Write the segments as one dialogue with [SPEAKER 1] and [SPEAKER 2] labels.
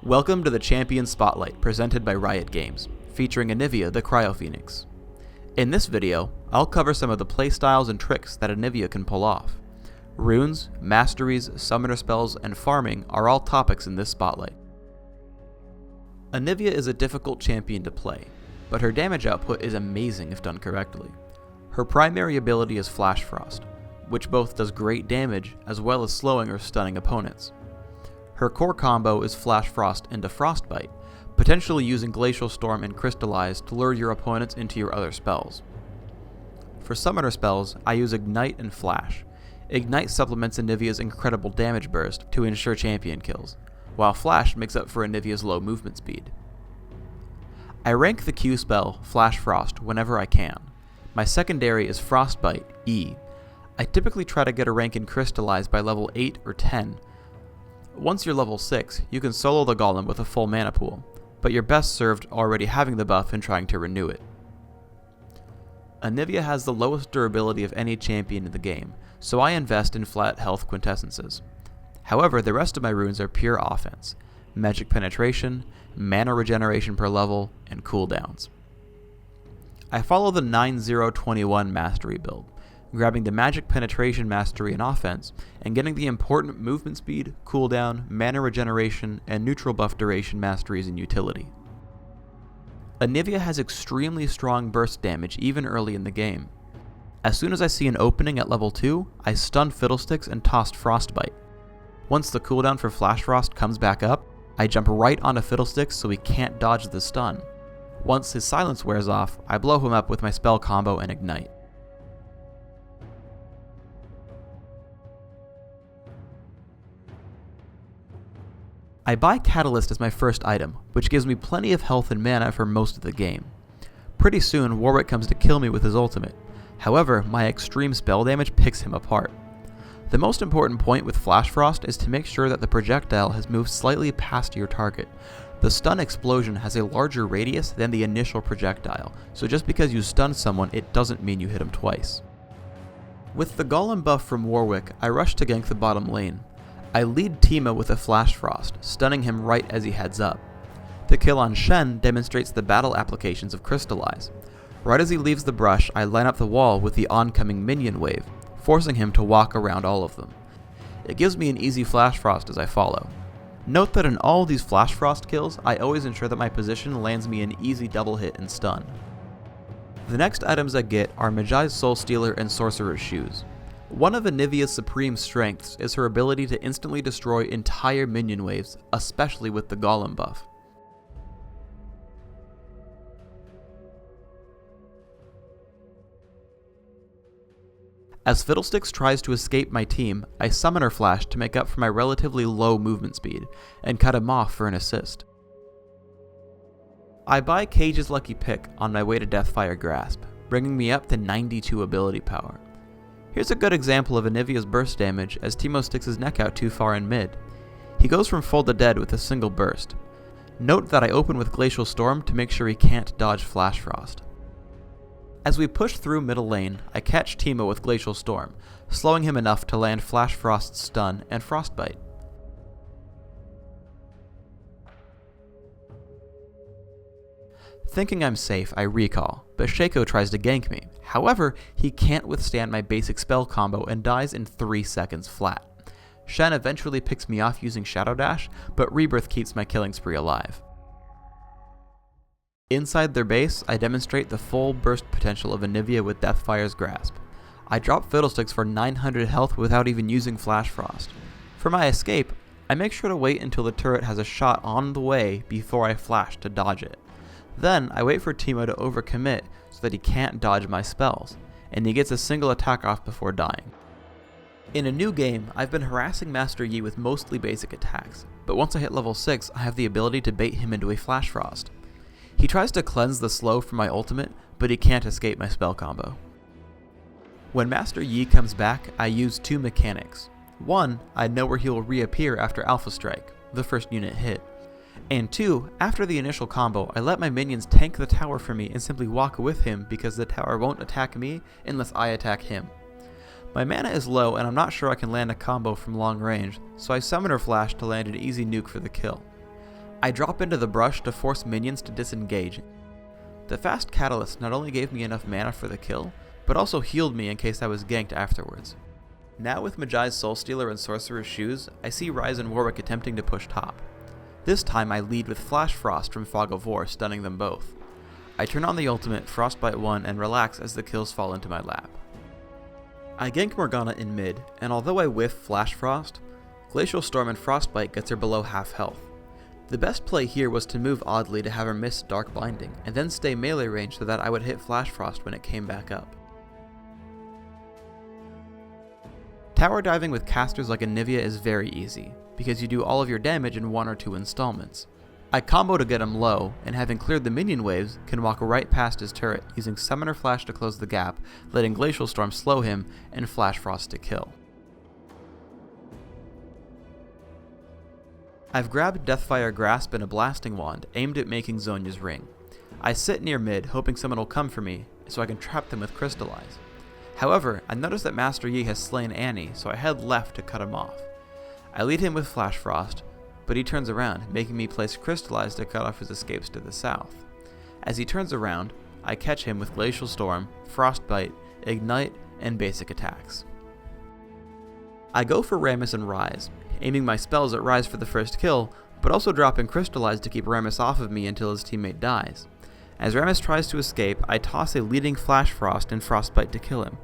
[SPEAKER 1] Welcome to the Champion Spotlight presented by Riot Games, featuring Anivia the Cryophoenix. In this video, I'll cover some of the playstyles and tricks that Anivia can pull off. Runes, masteries, summoner spells, and farming are all topics in this spotlight. Anivia is a difficult champion to play, but her damage output is amazing if done correctly. Her primary ability is Flash Frost, which both does great damage as well as slowing or stunning opponents. Her core combo is Flash Frost into Frostbite, potentially using Glacial Storm and Crystallize to lure your opponents into your other spells. For summoner spells, I use Ignite and Flash. Ignite supplements Anivia's incredible damage burst to ensure champion kills, while Flash makes up for Anivia's low movement speed. I rank the Q spell, Flash Frost, whenever I can. My secondary is Frostbite, E. I typically try to get a rank in Crystallize by level 8 or 10. Once you're level 6, you can solo the golem with a full mana pool, but you're best served already having the buff and trying to renew it. Anivia has the lowest durability of any champion in the game, so I invest in flat health quintessences. However, the rest of my runes are pure offense: magic penetration, mana regeneration per level, and cooldowns. I follow the 9-0-21 mastery build, grabbing the magic penetration mastery in offense and getting the important movement speed, cooldown, mana regeneration, and neutral buff duration masteries in utility. Anivia has extremely strong burst damage even early in the game. As soon as I see an opening at level 2, I stun Fiddlesticks and toss Frostbite. Once the cooldown for Flash Frost comes back up, I jump right onto Fiddlesticks so he can't dodge the stun. Once his silence wears off, I blow him up with my spell combo and Ignite. I buy Catalyst as my first item, which gives me plenty of health and mana for most of the game. Pretty soon, Warwick comes to kill me with his ultimate. However, my extreme spell damage picks him apart. The most important point with Flash Frost is to make sure that the projectile has moved slightly past your target. The stun explosion has a larger radius than the initial projectile, so just because you stun someone, it doesn't mean you hit him twice. With the Golem buff from Warwick, I rush to gank the bottom lane. I lead Timo with a Flash Frost, stunning him right as he heads up. The kill on Shen demonstrates the battle applications of Crystallize. Right as he leaves the brush, I line up the wall with the oncoming minion wave, forcing him to walk around all of them. It gives me an easy Flash Frost as I follow. Note that in all of these Flash Frost kills, I always ensure that my position lands me an easy double hit and stun. The next items I get are Mejai's Soul Stealer and Sorcerer's Shoes. One of Anivia's supreme strengths is her ability to instantly destroy entire minion waves, especially with the Golem buff. As Fiddlesticks tries to escape my team, I Summoner Flash to make up for my relatively low movement speed, and cut him off for an assist. I buy Cage's Lucky Pick on my way to Deathfire Grasp, bringing me up to 92 ability power. Here's a good example of Anivia's burst damage as Timo sticks his neck out too far in mid. He goes from full to dead with a single burst. Note that I open with Glacial Storm to make sure he can't dodge Flash Frost. As we push through middle lane, I catch Timo with Glacial Storm, slowing him enough to land Flash Frost's stun and Frostbite. Thinking I'm safe, I recall, but Shaco tries to gank me. However, he can't withstand my basic spell combo and dies in 3 seconds flat. Shen eventually picks me off using Shadow Dash, but Rebirth keeps my killing spree alive. Inside their base, I demonstrate the full burst potential of Anivia with Deathfire's Grasp. I drop Fiddlesticks for 900 health without even using Flash Frost. For my escape, I make sure to wait until the turret has a shot on the way before I flash to dodge it. Then, I wait for Timo to overcommit so that he can't dodge my spells, and he gets a single attack off before dying. In a new game, I've been harassing Master Yi with mostly basic attacks, but once I hit level 6, I have the ability to bait him into a Flash Frost. He tries to cleanse the slow from my ultimate, but he can't escape my spell combo. When Master Yi comes back, I use 2 mechanics. One, I know where he will reappear after Alpha Strike, the first unit hit. And 2, after the initial combo, I let my minions tank the tower for me and simply walk with him because the tower won't attack me unless I attack him. My mana is low and I'm not sure I can land a combo from long range, so I Summoner Flash to land an easy nuke for the kill. I drop into the brush to force minions to disengage. The fast Catalyst not only gave me enough mana for the kill, but also healed me in case I was ganked afterwards. Now with Mejai's Soulstealer and Sorcerer's Shoes, I see Ryze and Warwick attempting to push top. This time I lead with Flash Frost from Fog of War, stunning them both. I turn on the ultimate, Frostbite 1, and relax as the kills fall into my lap. I gank Morgana in mid, and although I whiff Flash Frost, Glacial Storm and Frostbite gets her below half health. The best play here was to move oddly to have her miss Dark Blinding, and then stay melee range so that I would hit Flash Frost when it came back up. Tower diving with casters like Anivia is very easy, because you do all of your damage in 1 or 2 installments. I combo to get him low, and having cleared the minion waves, can walk right past his turret using Summoner Flash to close the gap, letting Glacial Storm slow him, and Flash Frost to kill. I've grabbed Deathfire Grasp and a Blasting Wand, aimed at making Zhonya's ring. I sit near mid, hoping someone will come for me, so I can trap them with Crystallize. However, I notice that Master Yi has slain Annie, so I head left to cut him off. I lead him with Flash Frost, but he turns around, making me place Crystallize to cut off his escapes to the south. As he turns around, I catch him with Glacial Storm, Frostbite, Ignite, and basic attacks. I go for Rammus and Ryze, aiming my spells at Ryze for the first kill, but also dropping Crystallize to keep Rammus off of me until his teammate dies. As Rammus tries to escape, I toss a leading Flash Frost and Frostbite to kill him.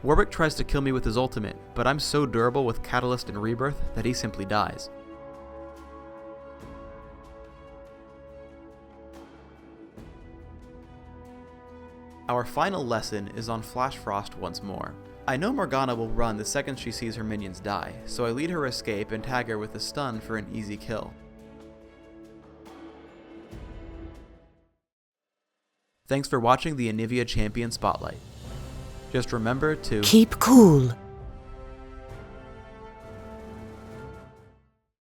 [SPEAKER 1] Warwick tries to kill me with his ultimate, but I'm so durable with Catalyst and Rebirth that he simply dies. Our final lesson is on Flash Frost once more. I know Morgana will run the second she sees her minions die, so I lead her escape and tag her with a stun for an easy kill. Thanks for watching the Anivia Champion Spotlight. Just remember to
[SPEAKER 2] keep cool.